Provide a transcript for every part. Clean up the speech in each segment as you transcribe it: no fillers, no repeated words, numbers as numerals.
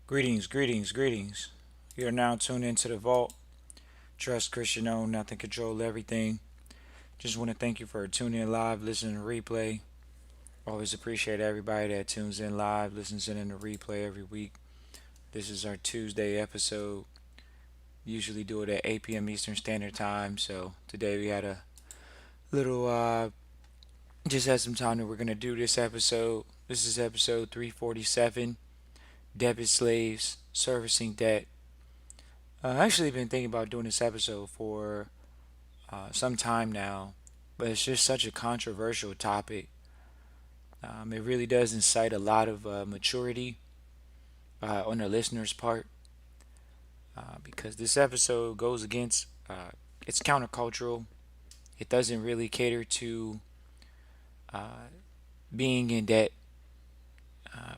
Greetings, greetings, greetings. You are now tuned into the vault. Trust Christian owned, nothing control everything. Just want to thank you for tuning in live, listening to replay. Always appreciate everybody that tunes in live, listens in the replay every week. This is our Tuesday episode. Usually do it at 8 p.m. Eastern Standard Time. So today we had a little, just had some time that we're going to do this episode. This is episode 347, Debit Slaves, Servicing Debt. I've actually been thinking about doing this episode for some time now, but it's just such a controversial topic. It really does incite a lot of maturity on the listener's part because this episode goes against, it's countercultural. It doesn't really cater to being in debt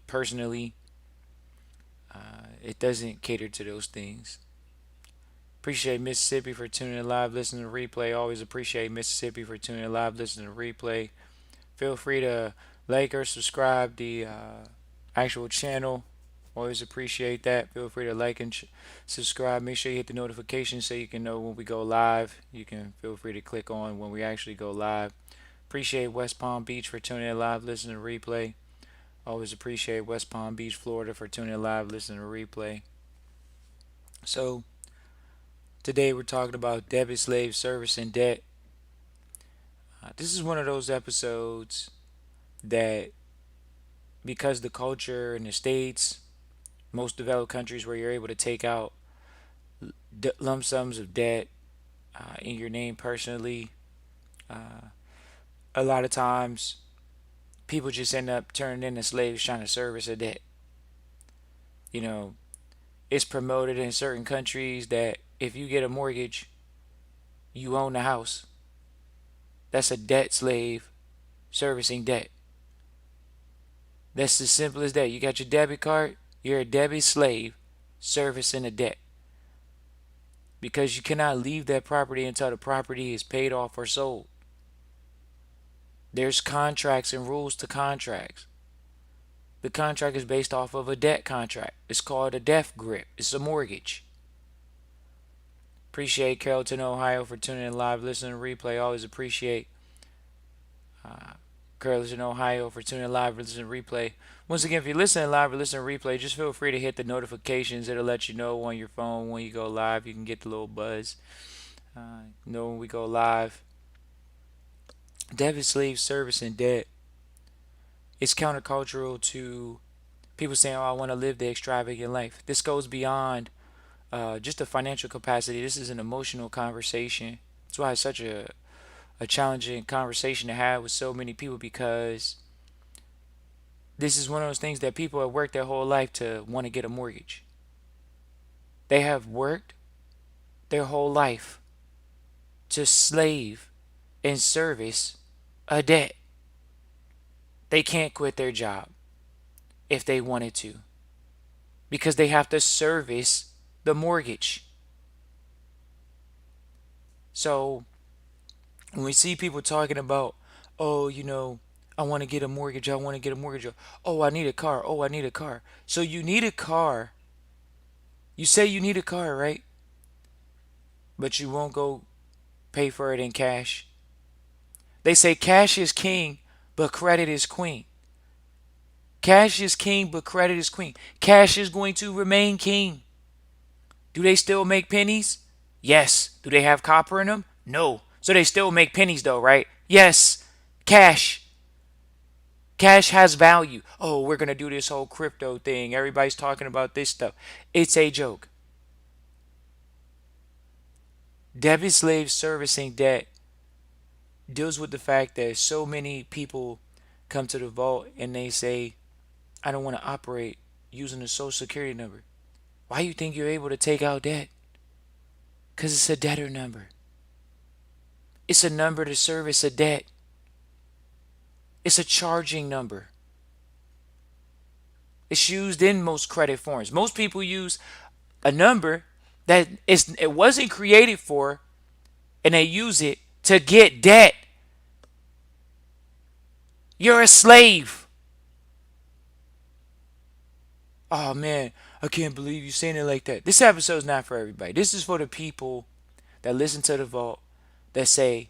personally. It doesn't cater to those things. Appreciate Mississippi for tuning in live, listening to replay. Always appreciate Mississippi for tuning in live, listening to replay. Feel free to like or subscribe the actual channel. Always appreciate that. Feel free to like and subscribe. Make sure you hit the notification so you can know when we go live. You can feel free to click on when we actually go live. Appreciate West Palm Beach for tuning in live, listening to replay. Always appreciate West Palm Beach, Florida for tuning in live, listening to replay. So today we're talking about debit slave service and debt. This is one of those episodes that, because the culture in the states, most developed countries where you're able to take out lump sums of debt in your name personally, uh, a lot of times people just end up turning into slaves trying to service a debt. You know, it's promoted in certain countries that if you get a mortgage, you own the house. That's a debt slave servicing debt. That's as simple as that. You got your debit card, you're a debit slave servicing a debt. Because you cannot leave that property until the property is paid off or sold. There's contracts and rules to contracts. The contract is based off of a debt contract. It's called a death grip. It's a mortgage. Appreciate Carrollton, Ohio for tuning in live, listening to replay. Always appreciate Carrollton, Ohio for tuning in live, listening to replay. Once again, if you're listening live or listening to replay, just feel free to hit the notifications. It'll let you know on your phone when you go live. You can get the little buzz. Know when we go live. Debit slave service and debt. It's countercultural to people saying, "Oh, I want to live the extravagant life." This goes beyond just a financial capacity. This is an emotional conversation. That's why it's such a challenging conversation to have with so many people because this is one of those things that people have worked their whole life to want to get a mortgage. They have worked their whole life to slave and service a debt. They can't quit their job if they wanted to because they have to service the mortgage. So when we see people talking about, oh, I want to get a mortgage, I want to get a mortgage, oh, I need a car, oh, I need a car. So you need a car. You say you need a car, right? But you won't go pay for it in cash. They say cash is king, but credit is queen. Cash is king, but credit is queen. Cash is going to remain king. Do they still make pennies? Yes. Do they have copper in them? No. So they still make pennies though, right? Yes. Cash. Cash has value. Oh, we're going to do this whole crypto thing. Everybody's talking about this stuff. It's a joke. Debit slave servicing debt deals with the fact that so many people come to the vault and they say, I don't want to operate using a social security number. Why do you think you're able to take out debt? Because it's a debtor number. It's a number to service a debt. It's a charging number. It's used in most credit forms. Most people use a number that it wasn't created for, and they use it to get debt. You're a slave. Oh man, I can't believe you saying it like that. This episode's not for everybody. This is for the people that listen to the vault that say,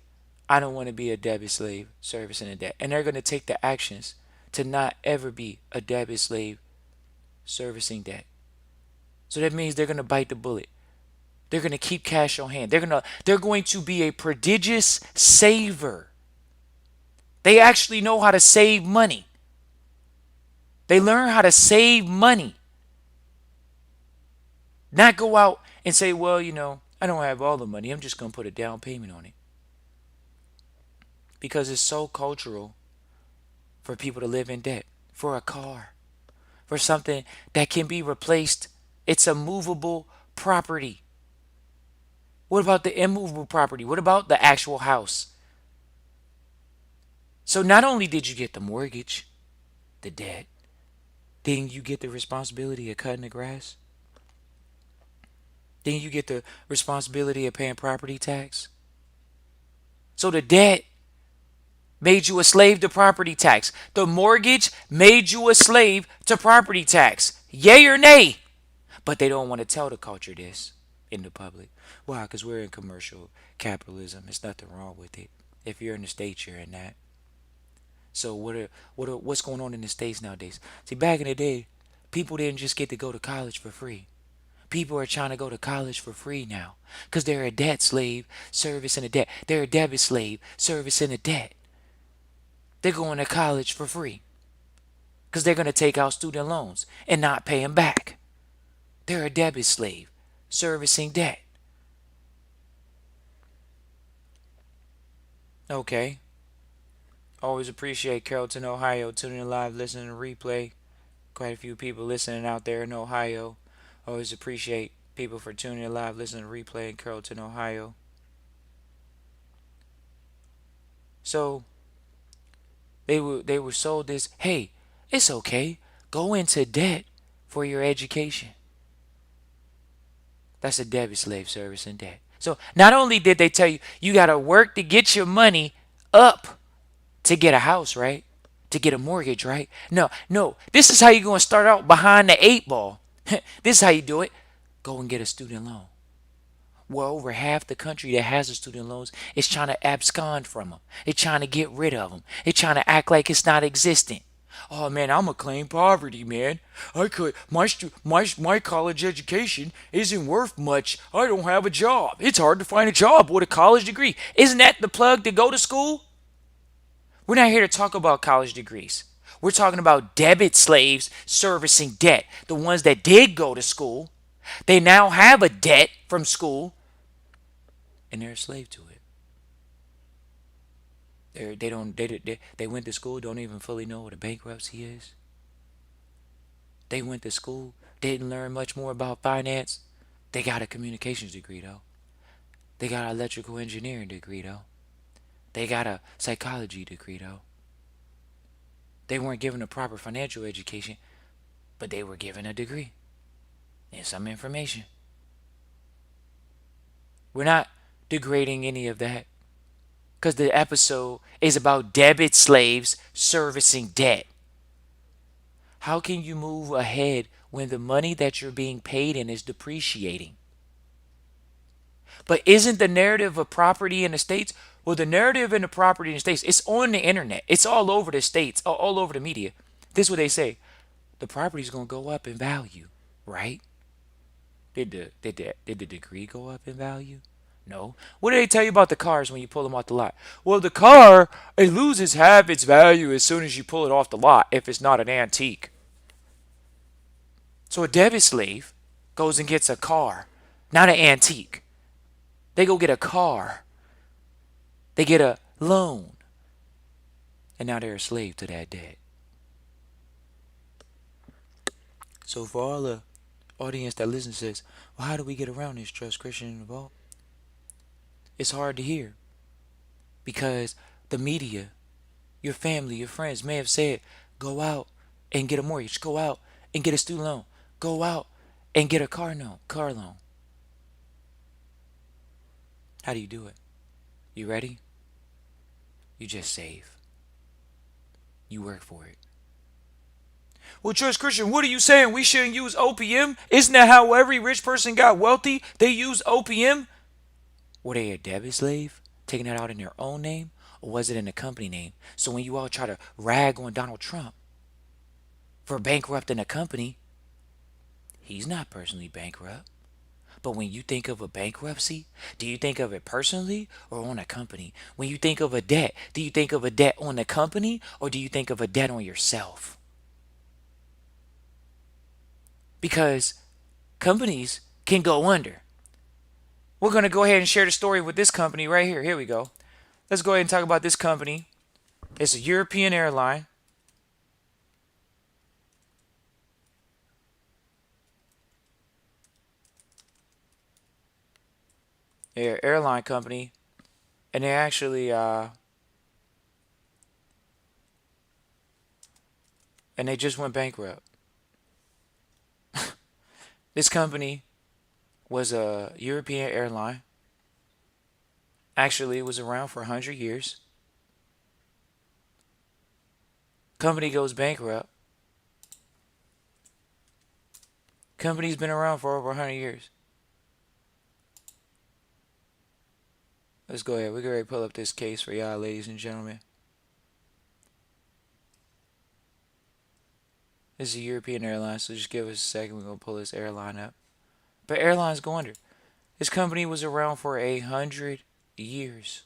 I don't want to be a debit slave servicing a debt. And they're going to take the actions to not ever be a debit slave servicing debt. So that means they're going to bite the bullet. They're going to keep cash on hand. They're going to be a prodigious saver. They actually know how to save money. They learn how to save money. Not go out and say, well, I don't have all the money. I'm just going to put a down payment on it. Because it's so cultural for people to live in debt. For a car, for something that can be replaced. It's a movable property. What about the immovable property? What about the actual house? So not only did you get the mortgage, the debt, then you get the responsibility of cutting the grass. Then you get the responsibility of paying property tax. So the debt made you a slave to property tax. The mortgage made you a slave to property tax. Yay or nay? But they don't want to tell the culture this in the public. Why? Because we're in commercial capitalism. There's nothing wrong with it. If you're in the States, you're in that. So what's going on in the States nowadays? See, back in the day, people didn't just get to go to college for free. People are trying to go to college for free now because they're a debt slave servicing a debt. They're a debit slave servicing a debt. They're going to college for free because they're going to take out student loans and not pay them back. They're a debit slave servicing debt. Okay. Always appreciate Carrollton, Ohio, tuning in live, listening to replay. Quite a few people listening out there in Ohio. Always appreciate people for tuning in live, listening to replay in Carrollton, Ohio. So they were sold this, hey, it's okay. Go into debt for your education. That's a debit slave service in debt. So not only did they tell you you gotta work to get your money up to get a house, right? To get a mortgage, right? No, no. This is how you're gonna start out behind the eight ball. This is how you do it. Go and get a student loan. Well, over half the country that has the student loans is trying to abscond from them. They're trying to get rid of them. They're trying to act like it's not existent. Oh man, I'm gonna claim poverty, man. I could my college education isn't worth much. I don't have a job. It's hard to find a job with a college degree. Isn't that the plug to go to school? We're not here to talk about college degrees. We're talking about debit slaves servicing debt. The ones that did go to school, they now have a debt from school and they're a slave to it. They don't they went to school, don't even fully know what a bankruptcy is. They went to school, didn't learn much more about finance. They got a communications degree though. They got an electrical engineering degree though. They got a psychology degree though. They weren't given a proper financial education, but they were given a degree and some information. We're not degrading any of that because the episode is about debit slaves servicing debt. How can you move ahead when the money that you're being paid in is depreciating? But isn't the narrative of property in the States? Well, the narrative in the property in the States, it's on the internet. It's all over the States, all over the media. This is what they say. The property's going to go up in value, right? Did the degree go up in value? No. What do they tell you about the cars when you pull them off the lot? Well, the car, it loses half its value as soon as you pull it off the lot if it's not an antique. So a debit slave goes and gets a car, not an antique. They go get a car. They get a loan. And now they're a slave to that debt. So for all the audience that listens says, well, how do we get around this, Trust Christian in the Vault? It's hard to hear because the media, your family, your friends may have said, go out and get a mortgage, go out and get a student loan, go out and get a car loan. How do you do it? You ready? You just save. You work for it. Well, Church Christian, what are you saying? We shouldn't use OPM? Isn't that how every rich person got wealthy? They used OPM? Were they a debit slave, taking that out in their own name, or was it in the company name? So when you all try to rag on Donald Trump for bankrupting a company, he's not personally bankrupt. But when you think of a bankruptcy, do you think of it personally or on a company? When you think of a debt, do you think of a debt on the company or do you think of a debt on yourself? Because companies can go under. We're going to go ahead and share the story with this company right here. Here we go. Let's go ahead and talk about this company. It's a European airline. They're an airline company, and they actually and they just went bankrupt. This company was a European airline. Actually, it was around for 100 years. Company goes bankrupt. Company's been around for over 100 years. Let's go ahead. We're going to pull up this case for y'all, ladies and gentlemen. This is a European airline, so just give us a second. We're going to pull this airline up. But airlines go under. This company was around for 100 years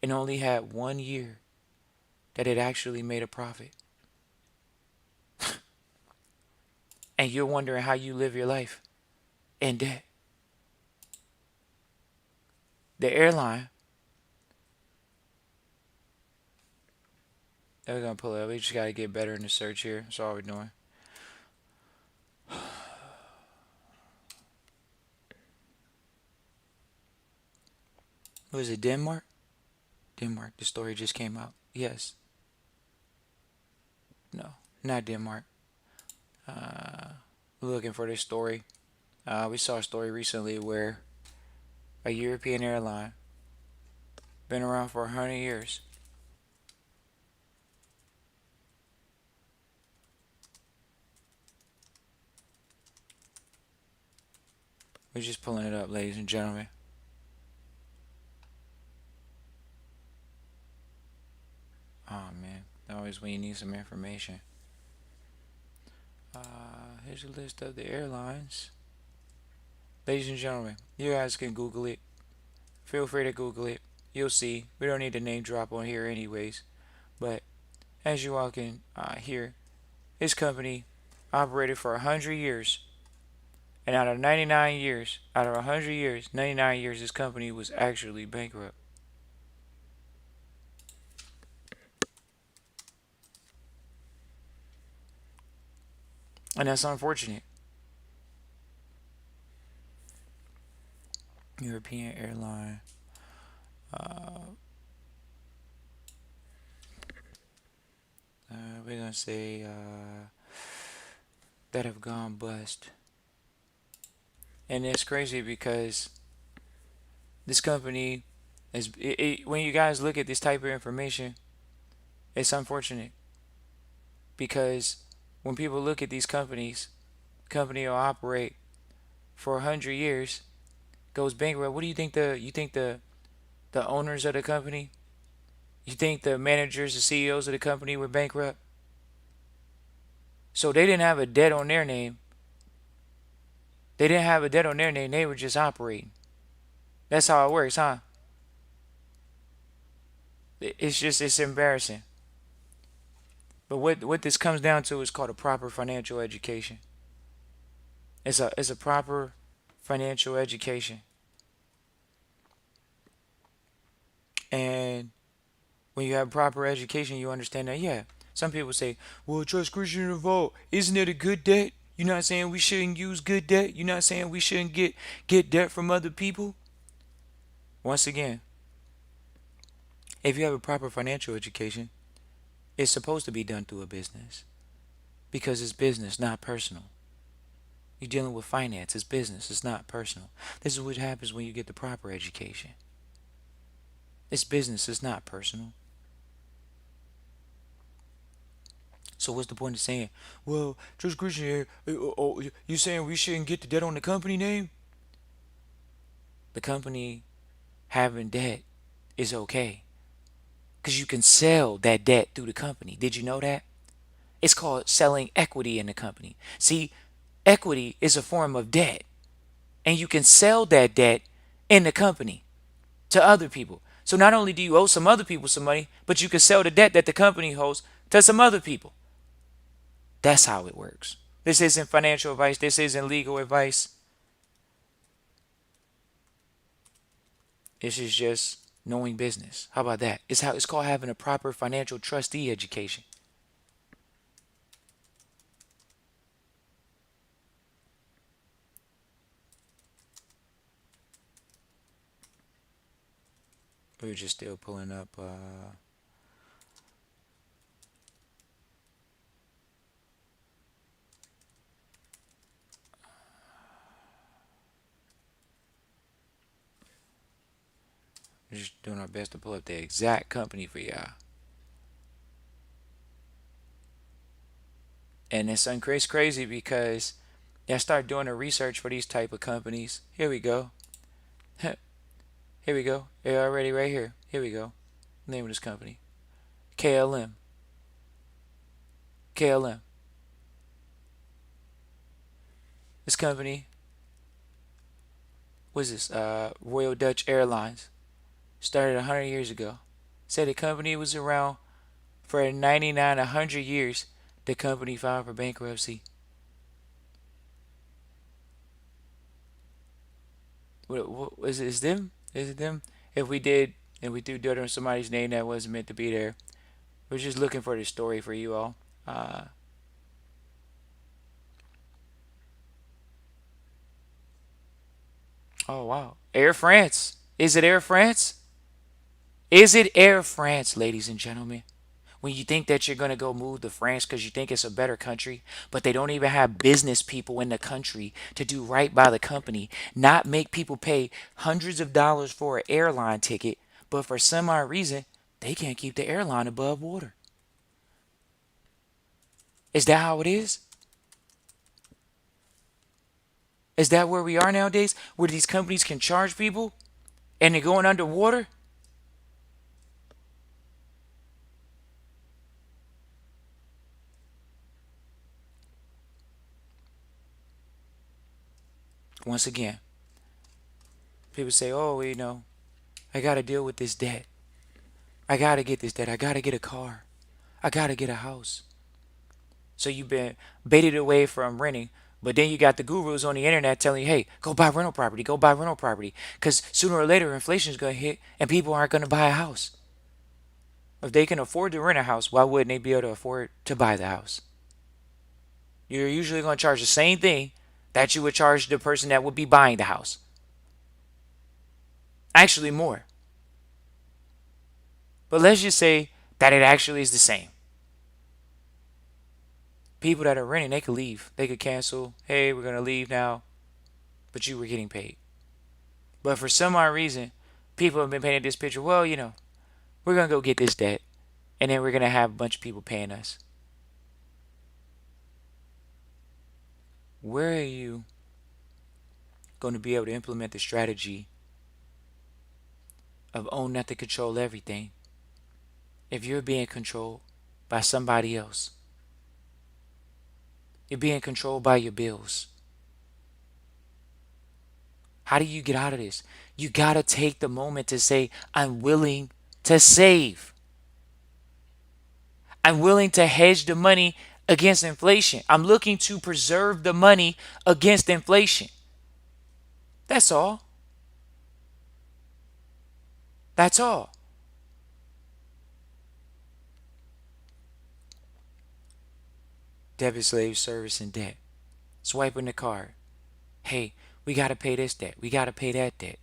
and only had 1 year that it actually made a profit. And you're wondering how you live your life in debt. The airline, we're going to pull it up. We just got to get better in the search here. That's all we're doing. Was it Denmark? Denmark. The story just came out. Yes. No, not Denmark. Looking for this story. We saw a story recently where a European airline been around for 100 years. We're just pulling it up, ladies and gentlemen. Oh man, always when you need some information. Here's a list of the airlines. Ladies and gentlemen, you guys can Google it. Feel free to Google it. You'll see. We don't need to name drop on here anyways. But as you all can hear, this company operated for 100 years. And out of 99 years, out of 100 years, 99 years, this company was actually bankrupt. And that's unfortunate. European airline. We're going to say that have gone bust. And it's crazy because this company is, when you guys look at this type of information, it's unfortunate because when people look at these companies, company will operate for 100 years, goes bankrupt. What do you think the owners of the company, you think the managers, the CEOs of the company were bankrupt? So they didn't have a debt on their name. They didn't have a debt on their name. They were just operating. That's how it works, huh? It's embarrassing. But what this comes down to is called a proper financial education. It's a proper financial education. And when you have proper education, you understand that, yeah. Some people say, well, trust Christian revolt. Isn't it a good debt? You're not saying we shouldn't use good debt? You're not saying we shouldn't get debt from other people? Once again, if you have a proper financial education, it's supposed to be done through a business. Because it's business, not personal. You're dealing with finance, it's business, it's not personal. This is what happens when you get the proper education. It's business, it's not personal. So what's the point of saying, well, Judge Christian, you saying we shouldn't get the debt on the company name? The company having debt is okay because you can sell that debt through the company. Did you know that? It's called selling equity in the company. See, equity is a form of debt, and you can sell that debt in the company to other people. So not only do you owe some other people some money, but you can sell the debt that the company holds to some other people. That's how it works. This isn't financial advice. This isn't legal advice. This is just knowing business. How about that? It's called having a proper financial trustee education. We're just still pulling up. We're just doing our best to pull up the exact company for y'all. And it's crazy because I start doing the research for these type of companies. Here we go. Here we go. They're already right here. Here we go. Name of this company. KLM. KLM. This company was this Royal Dutch Airlines. Started 100 years ago. Said the company was around for 99, 100 years. The company filed for bankruptcy. What is it? Is them? Is it them? If we did, and we threw dirt on somebody's name that wasn't meant to be there, we're just looking for the story for you all. Uh, oh wow, Air France. Is it Air France? Is it Air France, ladies and gentlemen? When you think that you're going to go move to France because you think it's a better country, but they don't even have business people in the country to do right by the company, not make people pay hundreds of dollars for an airline ticket, but for some odd reason, they can't keep the airline above water. Is that how it is? Is that where we are nowadays? Where these companies can charge people and they're going underwater? Once again, people say, oh, I got to deal with this debt. I got to get this debt. I got to get a car. I got to get a house. So you've been baited away from renting, but then you got the gurus on the internet telling you, hey, go buy rental property, go buy rental property. Because sooner or later, inflation is going to hit and people aren't going to buy a house. If they can afford to rent a house, why wouldn't they be able to afford to buy the house? You're usually going to charge the same thing that you would charge the person that would be buying the house. Actually, more. But let's just say that it actually is the same. People that are renting, they could leave. They could cancel. Hey, we're going to leave now. But you were getting paid. But for some odd reason, people have been painting this picture. Well, we're going to go get this debt. And then we're going to have a bunch of people paying us. Where are you going to be able to implement the strategy of own not to control everything if you're being controlled by somebody else? You're being controlled by your bills. How do you get out of this? You got to take the moment to say, I'm willing to save. I'm willing to hedge the money against inflation. I'm looking to preserve the money against inflation. That's all. That's all. Debit, slave, service, and debt. Swiping the card. Hey, we got to pay this debt. We got to pay that debt.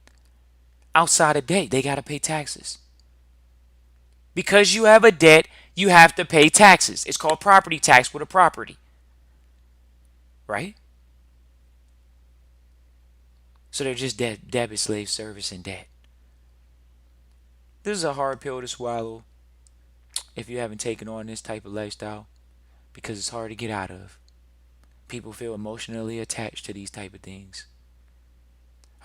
Outside of debt, they got to pay taxes. Because you have a debt, you have to pay taxes. It's called property tax with a property. Right? So they're just debit, slave, service, and debt. This is a hard pill to swallow if you haven't taken on this type of lifestyle. because it's hard to get out of. People feel emotionally attached to these type of things.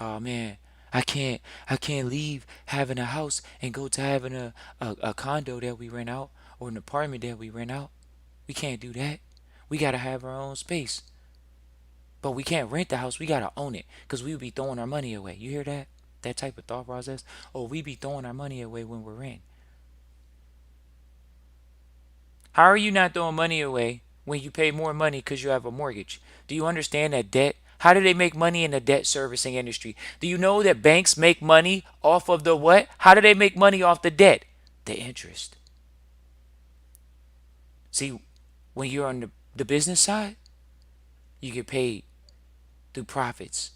Oh man, I can't I can't leave having a house and go to having a condo that we rent out or an apartment that we rent out. We can't do that. We gotta have our own space. But we can't rent the house, we gotta own it. Cause we would be throwing our money away. You hear that? That type of thought process? Oh, we be throwing our money away when we're renting. How are you not throwing money away when you pay more money because you have a mortgage? Do you understand that debt? How do they make money in the debt servicing industry? Do you know that banks make money off of the what? How do they make money off the debt? The interest. See, when you're on the business side, you get paid through profits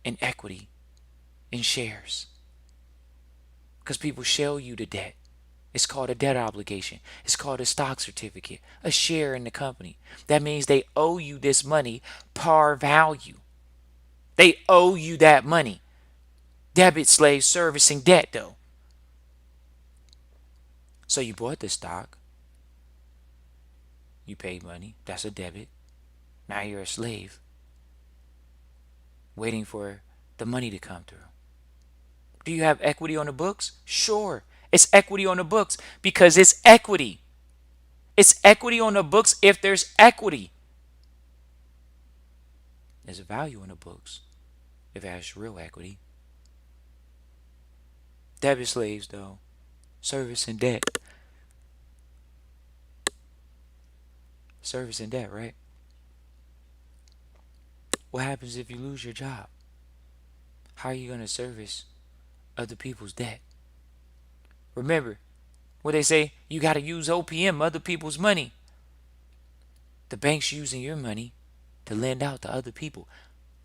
and equity and shares because people shell you the debt. It's called a debt obligation. It's called a stock certificate, a share in the company. That means they owe you this money par value. They owe you that money. Debit slave servicing debt, though. So you bought the stock, you paid money. That's a debit. Now you're a slave, waiting for the money to come through. Do you have equity on the books? Sure. It's equity on the books because it's equity. It's equity on the books if there's equity. There's a value in the books if it has real equity. Debit slaves, though, service and debt. Service and debt, right? What happens if you lose your job? How are you going to service other people's debt? Remember, what they say, you got to use OPM, other people's money. The bank's using your money to lend out to other people.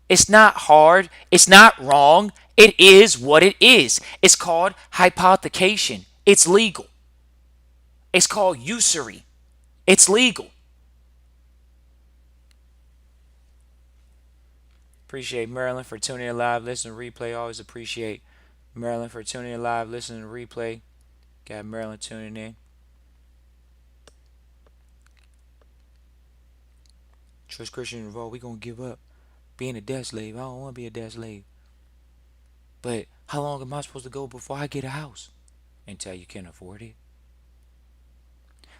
It's not hard. It's not wrong. It is what it is. It's called hypothecation. It's legal. It's called usury. It's legal. Appreciate Maryland for tuning in live, listening to replay. Always appreciate Maryland for tuning in live, listening to replay. Got Maryland tuning in. Trust Christian involved. We gonna give up being a debt slave. I don't want to be a debt slave. But how long am I supposed to go before I get a house? Until you can afford it.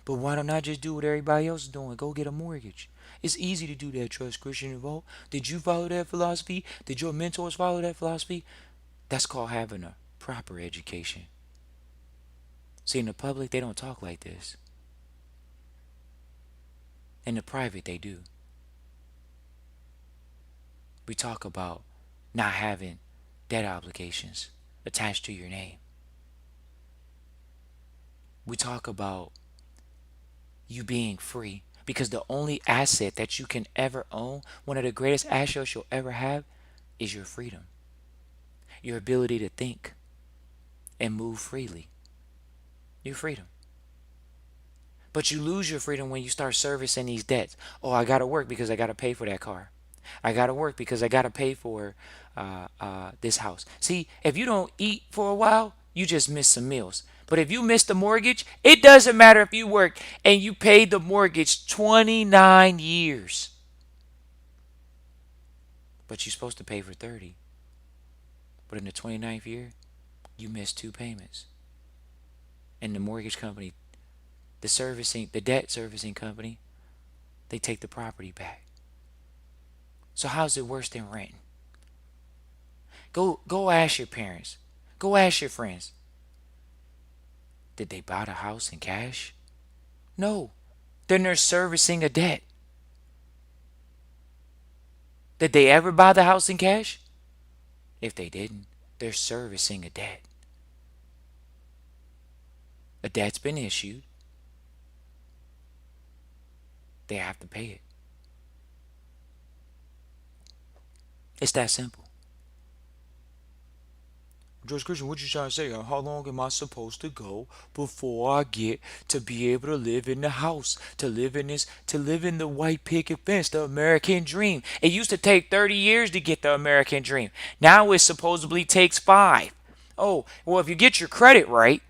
But why don't I just do what everybody else is doing? Go get a mortgage. It's easy to do that, Trust Christian involved. Did you follow that philosophy? Did your mentors follow that philosophy? That's called having a proper education. See, in the public, they don't talk like this. In the private, they do. We talk about not having debt obligations attached to your name. We talk about you being free because the only asset that you can ever own, one of the greatest assets you'll ever have, is your freedom, your ability to think and move freely. Your freedom. But you lose your freedom when you start servicing these debts. Oh, I gotta work because I gotta pay for that car. I gotta work because I gotta pay for this house. See, if you don't eat for a while, you just miss some meals. But if you miss the mortgage, it doesn't matter if you work and you paid the mortgage 29 years. But you're supposed to pay for 30. But in the 29th year, you missed 2 payments. And the mortgage company, the debt servicing company, they take the property back. So how's it worse than rent? Go ask your parents. Go ask your friends. Did they buy the house in cash? No. Then they're servicing a debt. Did they ever buy the house in cash? If they didn't, they're servicing a debt. A debt's been issued. They have to pay it. It's that simple. George Christian, what you trying to say? How long am I supposed to go before I get to be able to live in the house, to live in the white picket fence, the American dream? It used to take 30 years to get the American dream. Now it supposedly takes 5. Oh, well, if you get your credit right,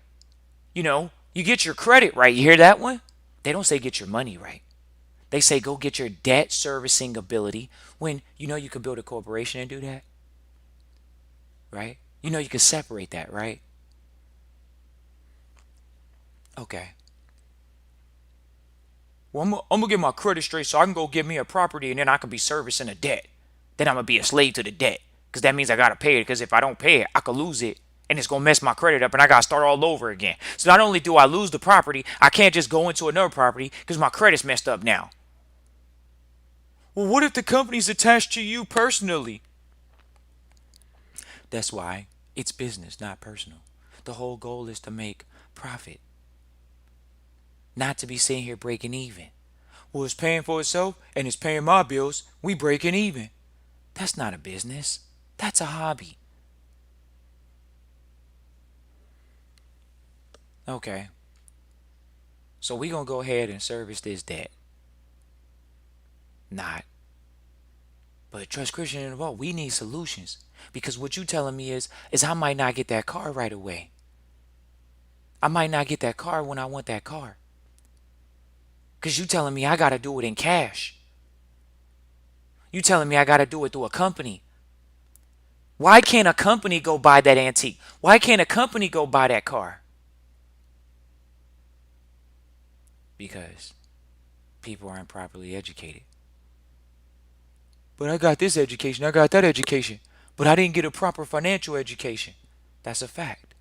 you get your credit right. You hear that one? They don't say get your money right. They say go get your debt servicing ability when you know you could build a corporation and do that, right? You know you can separate that, right? Okay. Well, I'm gonna get my credit straight so I can go get me a property and then I can be servicing a debt. Then I'm gonna be a slave to the debt because that means I gotta pay it. Because if I don't pay it, I could lose it and it's gonna mess my credit up and I gotta start all over again. So not only do I lose the property, I can't just go into another property because my credit's messed up now. Well, what if the company's attached to you personally? That's why it's business, not personal. The whole goal is to make profit, not to be sitting here breaking even. Well, it's paying for itself and it's paying my bills. We breaking even. That's not a business. That's a hobby. Okay. So we gonna go ahead and service this debt. Not. But Trust Christian and Vault, we need solutions. Because what you telling me is I might not get that car right away. I might not get that car when I want that car. Cause you telling me I gotta do it in cash. You telling me I gotta do it through a company. Why can't a company go buy that antique? Why can't a company go buy that car? Because people aren't properly educated. But I got this education, I got that education, but I didn't get a proper financial education. That's a fact.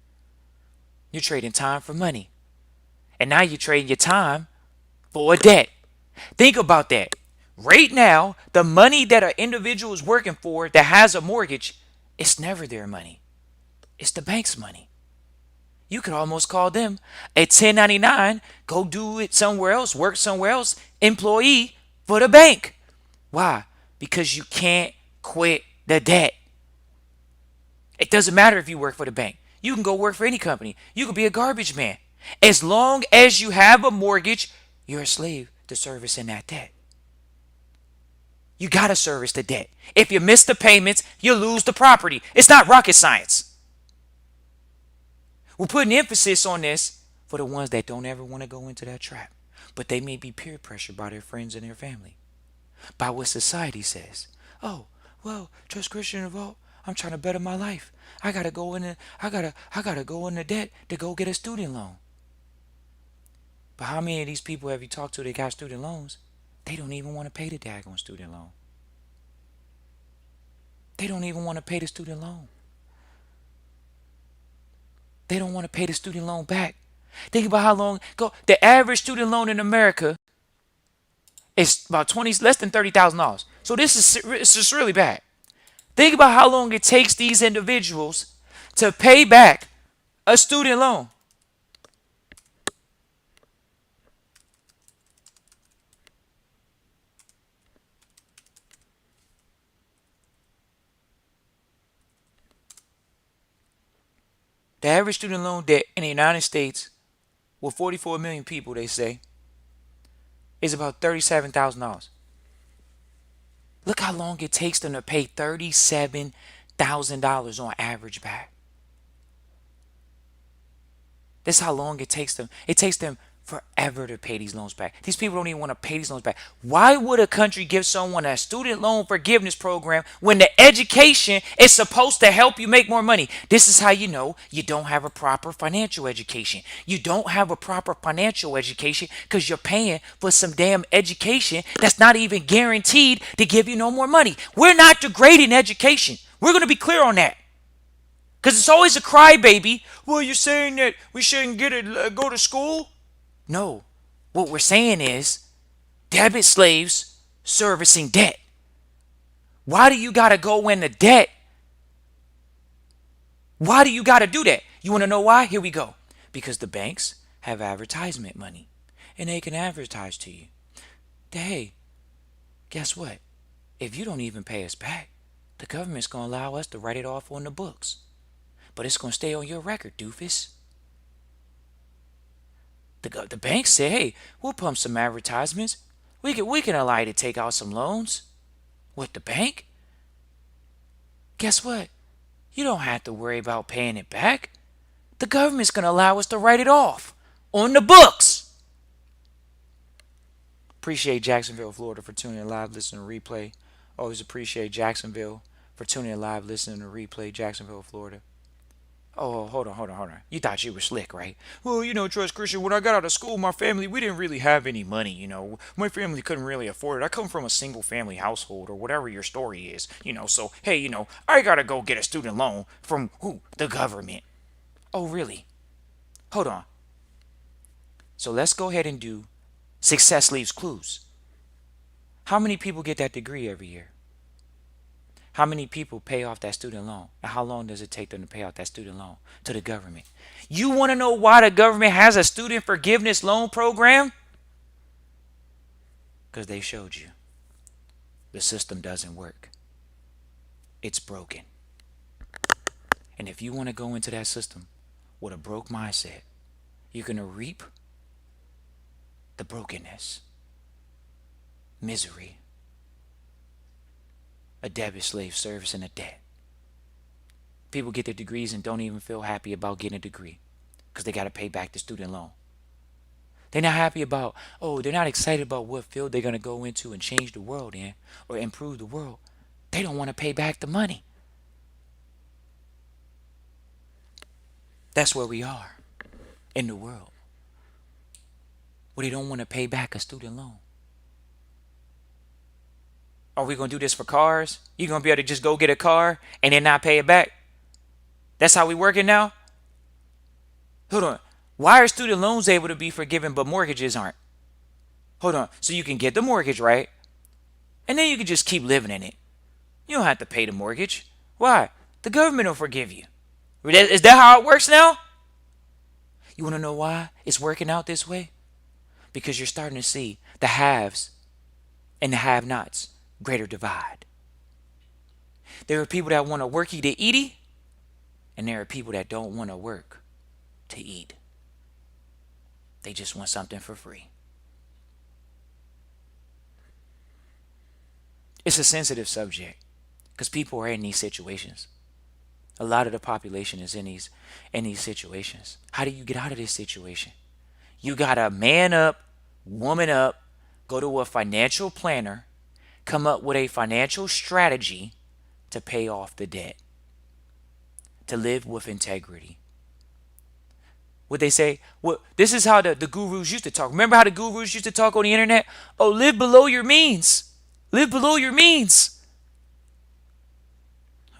You're trading time for money. And now you're trading your time for a debt. Think about that. Right now, the money that an individual is working for that has a mortgage, it's never their money. It's the bank's money. You could almost call them a 1099, go do it somewhere else, work somewhere else, employee for the bank. Why? Because you can't quit the debt. It doesn't matter if you work for the bank. You can go work for any company. You could be a garbage man. As long as you have a mortgage, you're a slave to servicing that debt. You got to service the debt. If you miss the payments, you lose the property. It's not rocket science. We're putting emphasis on this for the ones that don't ever want to go into that trap. But they may be peer pressured by their friends and their family, by what society says. Oh, well, Trust Christian Revolt, I'm trying to better my life. I gotta go in I gotta go into debt to go get a student loan. But how many of these people have you talked to that got student loans? They don't even want to pay the daggone student loan. They don't even want to pay the student loan. They don't want to pay the student loan back. Think about how long go. The average student loan in America is about 20, less than $30,000. So it's just really bad. Think about how long it takes these individuals to pay back a student loan. The average student loan debt in the United States, with 44 million people, they say, is about $37,000. Look how long it takes them to pay $37,000 on average back. That's how long it takes them. It takes them forever to pay these loans back. These people don't even want to pay these loans back. Why would a country give someone a student loan forgiveness program when the education is supposed to help you make more money? This is how you know you don't have a proper financial education. You don't have a proper financial education because you're paying for some damn education that's not even guaranteed to give you no more money. We're not degrading education. We're going to be clear on that. Because it's always a crybaby. Well, you're saying that we shouldn't go to school? No. What we're saying is debit slaves servicing debt. Why do you got to go into debt? Why do you got to do that? You want to know why? Here we go. Because the banks have advertisement money. And they can advertise to you that, hey, guess what? If you don't even pay us back, the government's going to allow us to write it off on the books. But it's going to stay on your record, doofus. The bank said, hey, we'll pump some advertisements. We can allow you to take out some loans. What, the bank? Guess what? You don't have to worry about paying it back. The government's going to allow us to write it off on the books. Appreciate Jacksonville, Florida for tuning in live, listening to replay. Always appreciate Jacksonville for tuning in live, listening to replay. Jacksonville, Florida. Oh, hold on. You thought you were slick, right? Well, Trust Christian, when I got out of school, my family, we didn't really have any money, My family couldn't really afford it. I come from a single family household or whatever your story is. So, hey, I gotta go get a student loan from who? The government. Oh, really? Hold on. So let's go ahead and do success leaves clues. How many people get that degree every year? How many people pay off that student loan? And how long does it take them to pay off that student loan to the government? You want to know why the government has a student forgiveness loan program? Because they showed you the system doesn't work. It's broken. And if you want to go into that system with a broke mindset, you're going to reap the brokenness, misery, a debit slave service, and a debt. People get their degrees and don't even feel happy about getting a degree because they got to pay back the student loan. They're not happy about, they're not excited about what field they're going to go into and change the world in or improve the world. They don't want to pay back the money. That's where we are in the world, where they don't want to pay back a student loan. Are we going to do this for cars? You going to be able to just go get a car and then not pay it back? That's how we working now? Hold on. Why are student loans able to be forgiven but mortgages aren't? Hold on. So you can get the mortgage, right? And then you can just keep living in it. You don't have to pay the mortgage. Why? The government will forgive you. Is that how it works now? You want to know why it's working out this way? Because you're starting to see the haves and the have-nots greater divide. There are people that want to worky to eaty, and there are people that don't want to work to eat. They just want something for free. It's a sensitive subject because people are in these situations. A lot of the population is in these situations. How do you get out of this situation? You gotta man up, woman up, go to a financial planner, come up with a financial strategy to pay off the debt, to live with integrity. What they say, this is how the gurus used to talk. Remember how the gurus used to talk on the internet? Oh, live below your means. Live below your means.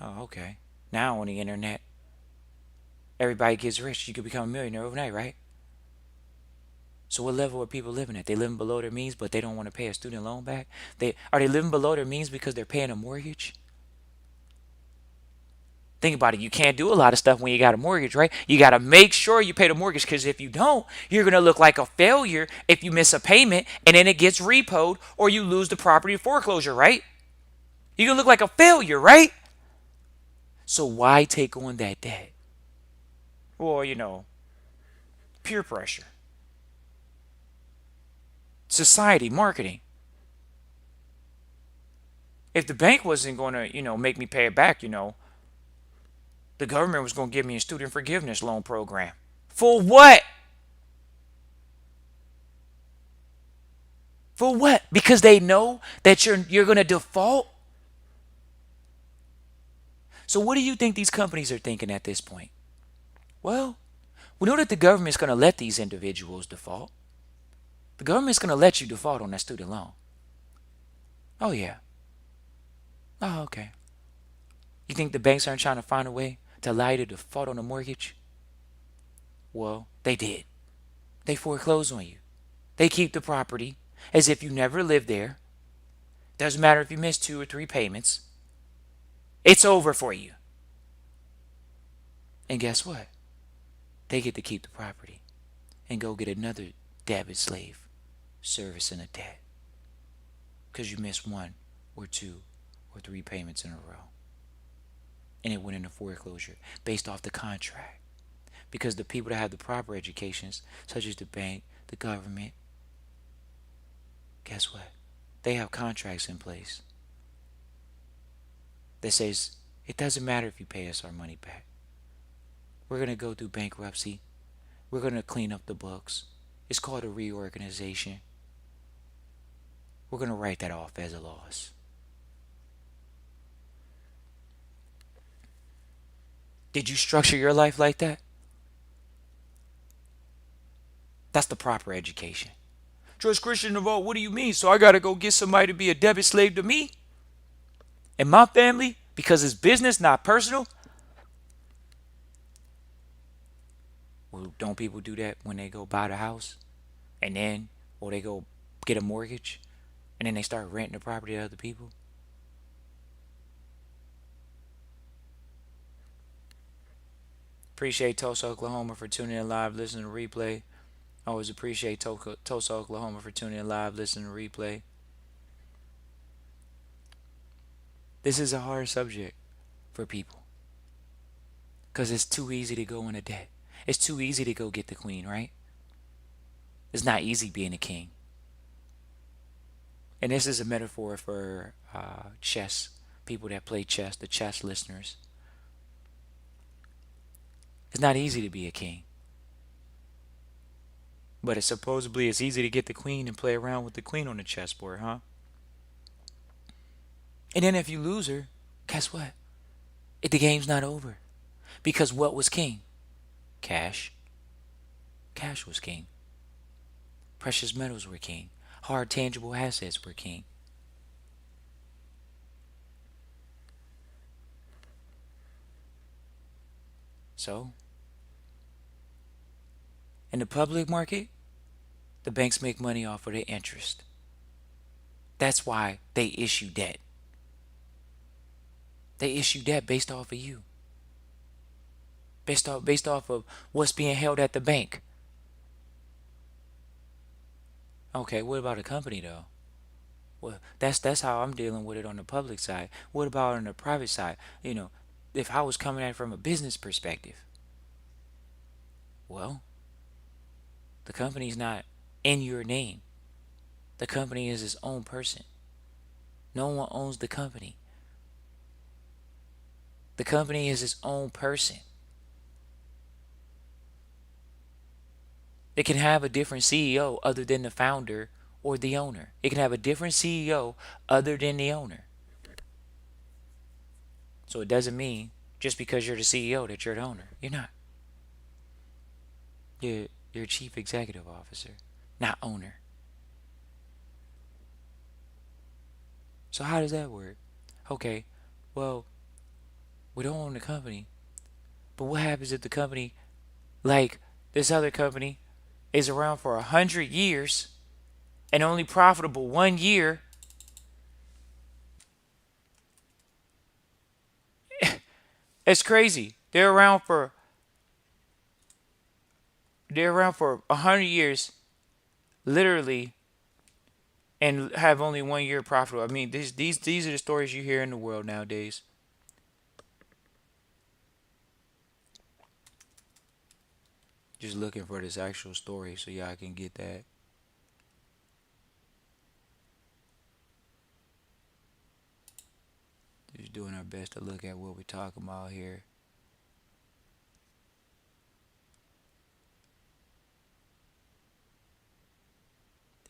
Oh, okay. Now on the internet, everybody gets rich. You could become a millionaire overnight, right? So what level are people living at? They living below their means, but they don't want to pay a student loan back? Are they living below their means because they're paying a mortgage? Think about it. You can't do a lot of stuff when you got a mortgage, right? You got to make sure you pay the mortgage because if you don't, you're going to look like a failure if you miss a payment and then it gets repoed or you lose the property to foreclosure, right? You're going to look like a failure, right? So why take on that debt? Well, peer pressure. Society, marketing. If the bank wasn't going to, make me pay it back, the government was going to give me a student forgiveness loan program. For what? For what? Because they know that you're going to default? So what do you think these companies are thinking at this point? Well, we know that the government's going to let these individuals default. The government's going to let you default on that student loan. Oh, yeah. Oh, okay. You think the banks aren't trying to find a way to allow you to default on a mortgage? Well, they did. They foreclose on you. They keep the property as if you never lived there. Doesn't matter if you miss 2 or 3 payments. It's over for you. And guess what? They get to keep the property and go get another debit slave servicing a debt because you missed 1 or 2 or 3 payments in a row. And it went into foreclosure based off the contract. Because the people that have the proper educations, such as the bank, the government, guess what? They have contracts in place that says it doesn't matter if you pay us our money back. We're going to go through bankruptcy. We're going to clean up the books. It's called a reorganization. We're going to write that off as a loss. Did you structure your life like that? That's the proper education. Trust Christian Devote, what do you mean? So I got to go get somebody to be a debit slave to me and my family because it's business, not personal? Well, don't people do that when they go buy the house and then, or they go get a mortgage and then they start renting the property to other people? Appreciate Tulsa, Oklahoma for tuning in live, listening to replay. Always appreciate Tulsa, Oklahoma for tuning in live, listening to replay. This is a hard subject for people because it's too easy to go into debt. It's too easy to go get the queen, right? It's not easy being a king. And this is a metaphor for chess, people that play chess, the chess listeners. It's not easy to be a king. But it's supposedly it's easy to get the queen and play around with the queen on the chessboard, huh? And then if you lose her, guess what? The game's not over. Because what was king? Cash. Cash was king. Precious metals were king. Hard tangible assets were king. So, in the public market, the banks make money off of their interest. That's why they issue debt. They issue debt based off of you. Based off of what's being held at the bank. Okay, what about a company though? Well, that's how I'm dealing with it on the public side. What about on the private side? If I was coming at it from a business perspective, well, the company's not in your name. The company is its own person. No one owns the company. The company is its own person. It can have a different CEO other than the founder or the owner. It can have a different CEO other than the owner. So it doesn't mean just because you're the CEO that you're the owner. You're not. You're a chief executive officer, not owner. So how does that work? Okay, well, we don't own the company, but what happens if the company, like this other company, is around for 100 years and only profitable 1 year? It's crazy. They're around for 100 years, literally, and have only 1 year profitable. I mean, these are the stories you hear in the world nowadays. Just looking for this actual story so y'all can get that. Just doing our best to look at what we're talking about here.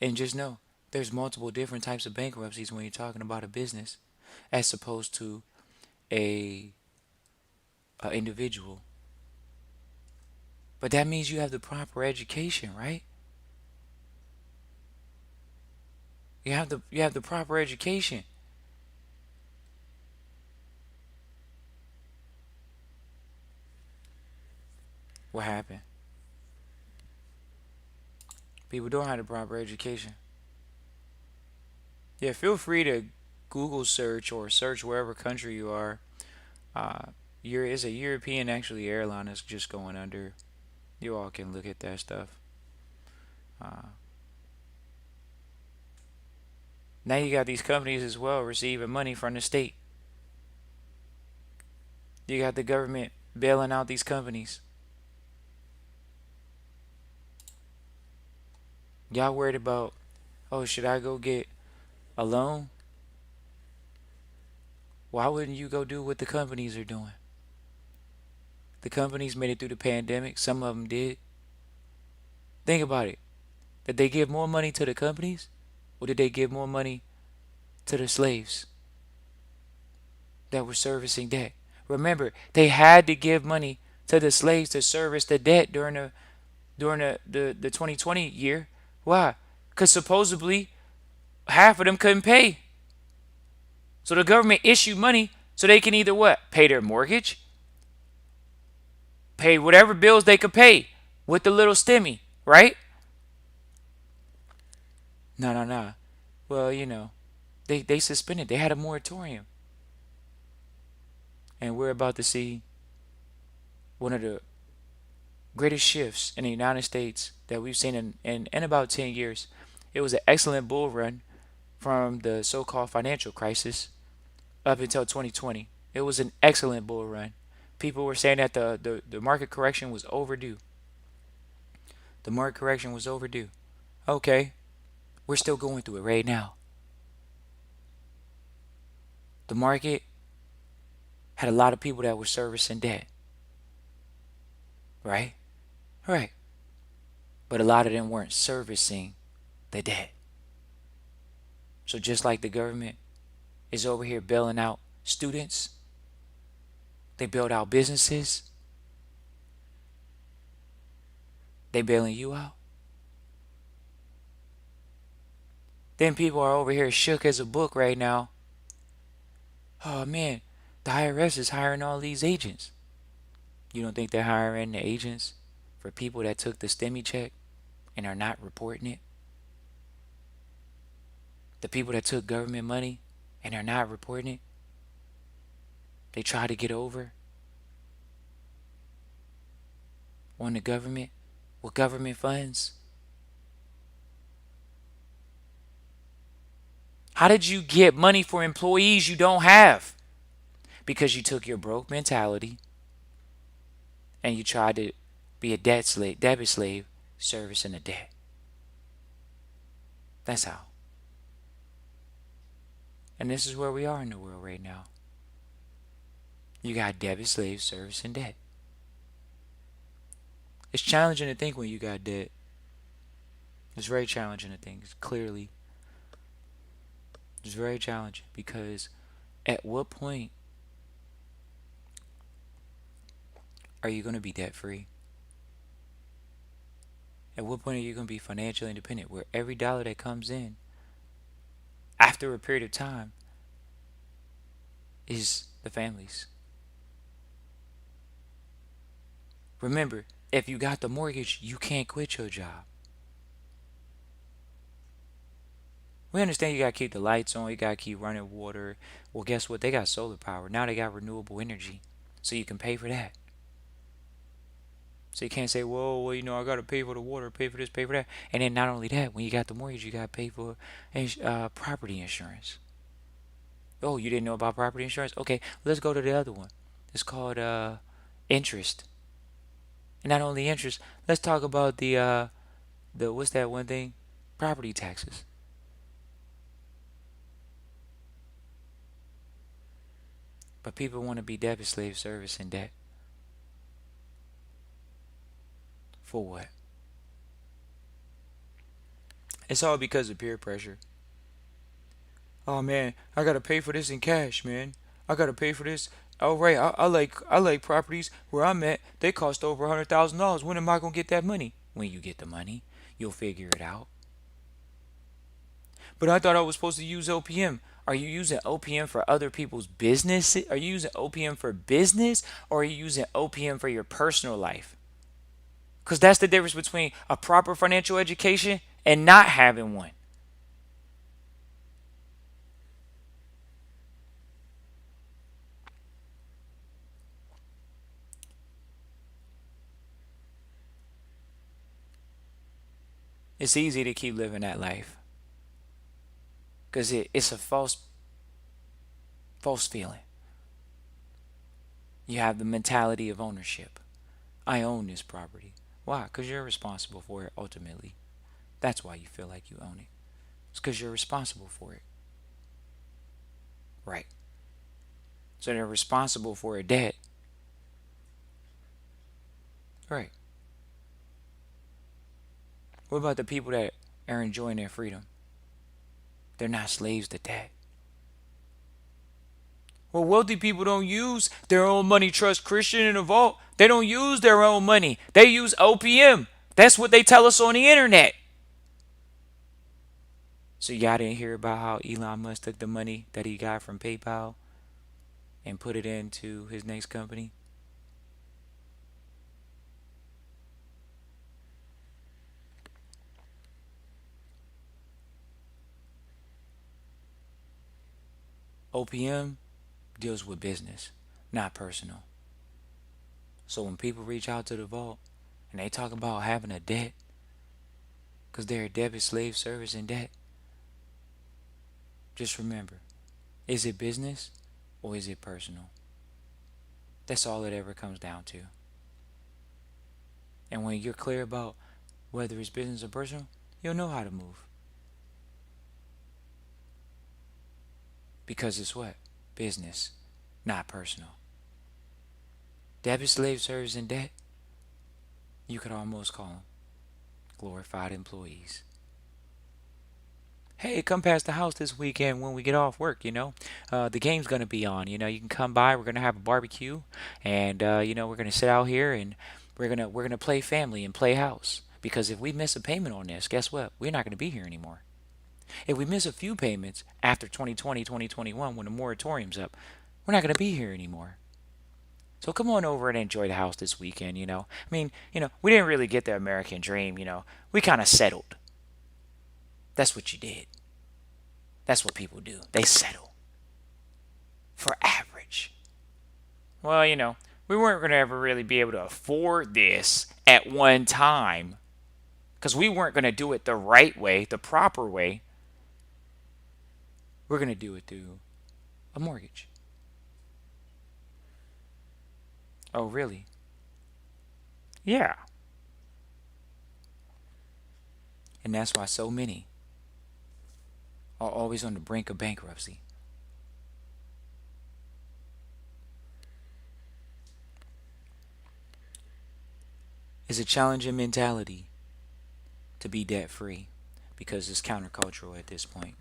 And just know there's multiple different types of bankruptcies when you're talking about a business as opposed to a, a individual. But that means you have the proper education, right? You have the proper education. What happened? People don't have the proper education. Yeah, feel free to Google search or search wherever country you are. Is a European actually airline that's just going under. You all can look at that stuff. Uh, Now you got these companies as well receiving money from the state. You got the government bailing out these companies. Y'all worried about, oh, should I go get a loan? Why wouldn't you go do what the companies are doing? The companies made it through the pandemic. Some of them did. Think about it. Did they give more money to the companies? Or did they give more money to the slaves that were servicing debt? Remember, they had to give money to the slaves to service the debt during the 2020 year. Why? Because supposedly half of them couldn't pay. So the government issued money so they can either what? Pay their mortgage, pay whatever bills they could pay with the little stimmy, right? No, no, no. Well, they suspended. They had a moratorium. And we're about to see one of the greatest shifts in the United States that we've seen in about 10 years. It was an excellent bull run from the so-called financial crisis up until 2020. It was an excellent bull run. People were saying that the market correction was overdue. The market correction was overdue. Okay, we're still going through it right now. The market had a lot of people that were servicing debt, right? Right. But a lot of them weren't servicing the debt. So just like the government is over here bailing out students, they bailed out businesses, they bailing you out. Then people are over here shook as a book right now. Oh man, the IRS is hiring all these agents. You don't think they're hiring the agents for people that took the STEMI check and are not reporting it? The people that took government money and are not reporting it? They try to get over on the government with government funds. How did you get money for employees you don't have? Because you took your broke mentality and you tried to be a debit slave, servicing a debt. That's how. And this is where we are in the world right now. You got debit slaves servicing debt. It's challenging to think when you got debt. It's very challenging to think. Clearly, it's very challenging because at what point are you going to be debt free? At what point are you going to be financially independent where every dollar that comes in after a period of time is the family's? Remember, if you got the mortgage, you can't quit your job. We understand you got to keep the lights on, you got to keep running water. Well, guess what? They got solar power. Now they got renewable energy. So you can pay for that. So you can't say, well, I got to pay for the water, pay for this, pay for that. And then not only that, when you got the mortgage, you got to pay for property insurance. Oh, you didn't know about property insurance? Okay, let's go to the other one. It's called interest. And not only interest, let's talk about the what's that one thing? Property taxes. But people want to be debit slave service in debt. For what? It's all because of peer pressure. Oh man, I gotta pay for this in cash, man. I gotta pay for this. Oh right, I like properties where I'm at. They cost over $100,000. When am I gonna get that money? When you get the money, you'll figure it out. But I thought I was supposed to use OPM. Are you using OPM for other people's business? Are you using OPM for business, or are you using OPM for your personal life? Because that's the difference between a proper financial education and not having one. It's easy to keep living that life because it's a false feeling. You have the mentality of ownership. I own this property. Why? Because you're responsible for it ultimately. That's why you feel like you own it. It's because you're responsible for it. Right. So they're responsible for a debt. Right. What about the people that are enjoying their freedom? They're not slaves to debt. Well, wealthy people don't use their own money, trust Christian in a vault. They don't use their own money. They use OPM. That's what they tell us on the internet. So y'all didn't hear about how Elon Musk took the money that he got from PayPal and put it into his next company? OPM deals with business, not personal. So when people reach out to the vault and they talk about having a debt because they're a debit slave service in debt, just remember, is it business or is it personal? That's all it ever comes down to. And when you're clear about whether it's business or personal, you'll know how to move. Because it's what? Business, not personal. Debit slave service in debt, you could almost call them glorified employees. Hey, come past the house this weekend when we get off work, the game's going to be on. You can come by. We're going to have a barbecue. And, we're going to sit out here and we're gonna play family and play house. Because if we miss a payment on this, guess what? We're not going to be here anymore. If we miss a few payments after 2020, 2021, when the moratorium's up, we're not going to be here anymore. So come on over and enjoy the house this weekend. We didn't really get the American dream. We kind of settled. That's what you did. That's what people do. They settle for average. Well, we weren't going to ever really be able to afford this at one time because we weren't going to do it the right way, the proper way. We're going to do it through a mortgage. Oh, really? Yeah. And that's why so many are always on the brink of bankruptcy. It's a challenging mentality to be debt free because it's countercultural at this point.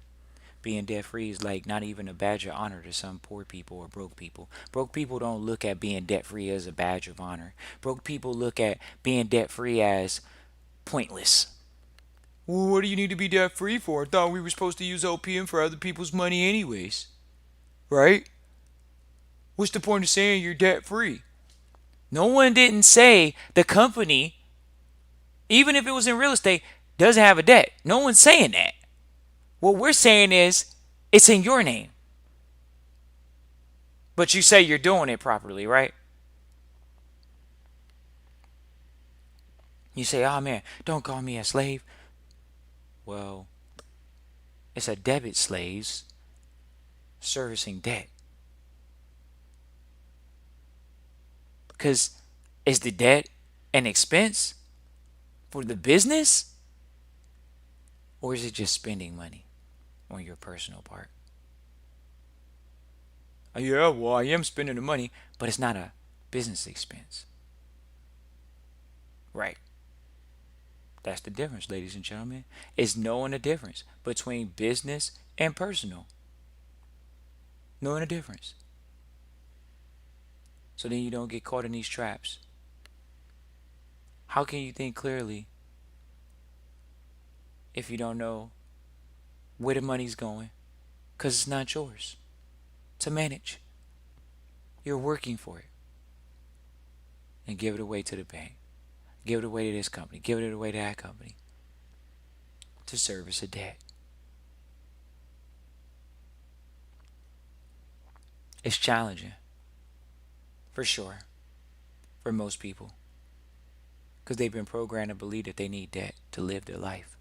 Being debt free is like not even a badge of honor to some poor people or broke people. Broke people don't look at being debt free as a badge of honor. Broke people look at being debt free as pointless. Well, what do you need to be debt free for? I thought we were supposed to use OPM for other people's money anyways. Right? What's the point of saying you're debt free? No one didn't say the company, even if it was in real estate, doesn't have a debt. No one's saying that. What we're saying is it's in your name. But you say you're doing it properly, right? You say, oh man, don't call me a slave. Well, it's a debit slaves servicing debt. Because is the debt an expense for the business? Or is it just spending money on your personal part? Yeah, well, I am spending the money, but it's not a business expense. Right. That's the difference, ladies and gentlemen. It's knowing the difference between business and personal. Knowing the difference. So then you don't get caught in these traps. How can you think clearly if you don't know where the money's going? Because it's not yours to manage. You're working for it. And give it away to the bank. Give it away to this company. Give it away to that company. To service a debt. It's challenging. For sure. For most people. Because they've been programmed to believe that they need debt to live their life.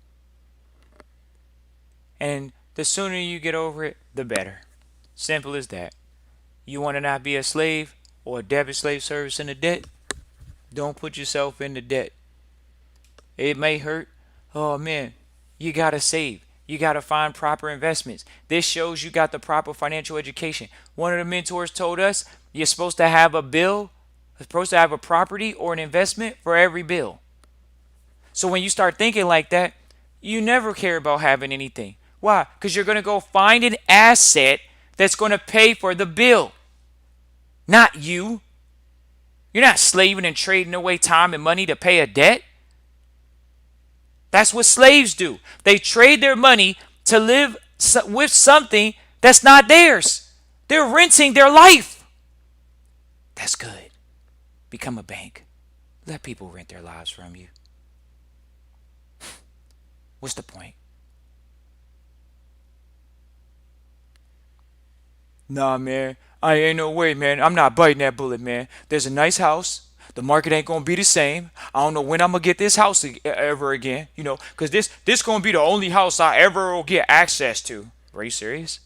And the sooner you get over it, the better. Simple as that. You want to not be a slave or a debit slave service in the debt? Don't put yourself in the debt. It may hurt. Oh man, you gotta save. You gotta find proper investments. This shows you got the proper financial education. One of the mentors told us you're supposed to have a bill, you're supposed to have a property or an investment for every bill. So when you start thinking like that, you never care about having anything. Why? Because you're going to go find an asset that's going to pay for the bill, not you. You're not slaving and trading away time and money to pay a debt. That's what slaves do. They trade their money to live with something that's not theirs. They're renting their life. That's good. Become a bank. Let people rent their lives from you. What's the point? Nah, man. I ain't no way, man. I'm not biting that bullet, man. There's a nice house. The market ain't gonna be the same. I don't know when I'm gonna get this house ever again. Cause this gonna be the only house I ever will get access to. Are you serious?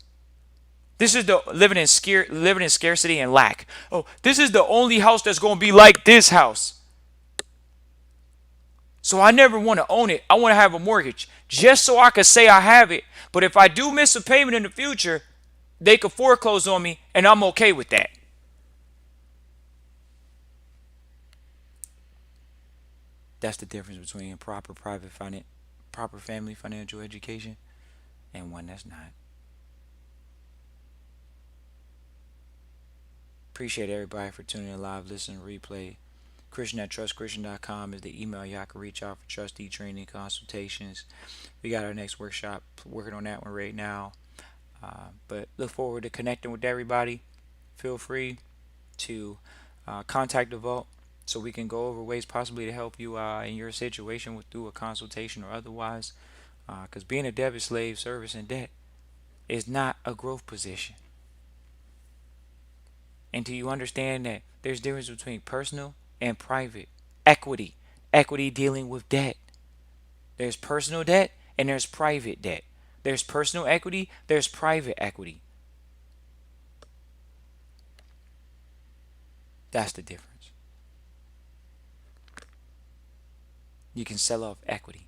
This is the living in scarcity and lack. Oh, this is the only house that's gonna be like this house. So I never want to own it. I want to have a mortgage just so I could say I have it. But if I do miss a payment in the future, they could foreclose on me, and I'm okay with that. That's the difference between proper family financial education and one that's not. Appreciate everybody for tuning in live, listening, replay. Christian at trustchristian.com is the email y'all can reach out for trustee training consultations. We got our next workshop, working on that one right now. But look forward to connecting with everybody. Feel free to contact the vault so we can go over ways possibly to help you in your situation through a consultation or otherwise. Because being a debit slave, service and debt is not a growth position. Until you understand that there's a difference between personal and private equity. Equity dealing with debt. There's personal debt and there's private debt. There's personal equity, there's private equity. That's the difference. You can sell off equity,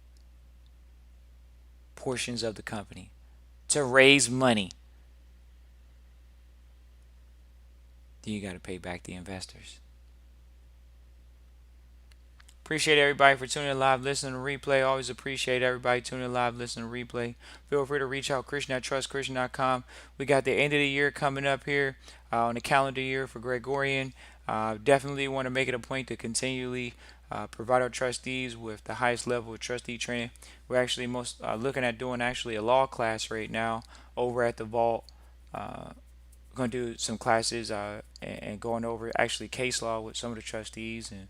portions of the company, to raise money. Then you got to pay back the investors. Appreciate everybody for tuning in live, listening to replay. Always appreciate everybody tuning in live, listening to replay. Feel free to reach out, Christian at trustchristian.com. We got the end of the year coming up here on the calendar year for Gregorian. Definitely want to make it a point to continually provide our trustees with the highest level of trustee training. We're actually most looking at doing actually a law class right now over at the vault. We're going to do some classes and going over actually case law with some of the trustees and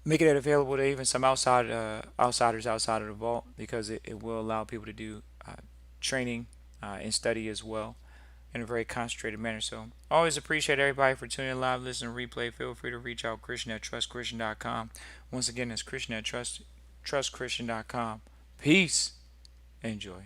making it available to even some outsiders outside of the vault because it will allow people to do training and study as well in a very concentrated manner. So always appreciate everybody for tuning in live, listening, replay. Feel free to reach out, Christian at trustchristian.com. Once again, it's Christian at trustchristian.com. Peace. Enjoy.